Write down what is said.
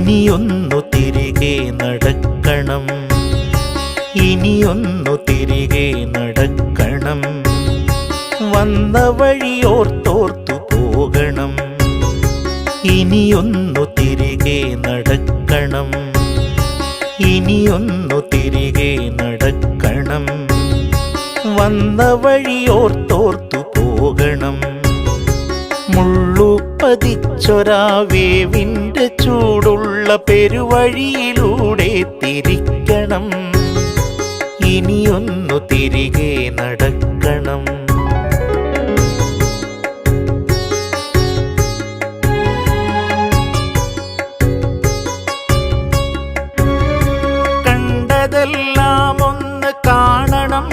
ഇനിയൊന്നു തിരികെ നടക്കണം, ഇനിയൊന്നു തിരികെ നടക്കണം. വന്ന വഴിയോർത്തോർത്തു പോകണം. ഇനിയൊന്നു തിരികെ നടക്കണം, ഇനിയൊന്നു തിരികെ നടക്കണം. വന്ന വഴിയോർത്തോർത്തു പോകണം. മുള്ളുപതിച്ചൊരാവേവിൻ്റെ ചൂടുള്ള പെരുവഴിയിലൂടെ തിരിക്കണം. ഇനിയൊന്നു തിരികെ നടക്കണം. കണ്ടതെല്ലാം ഒന്ന് കാണണം,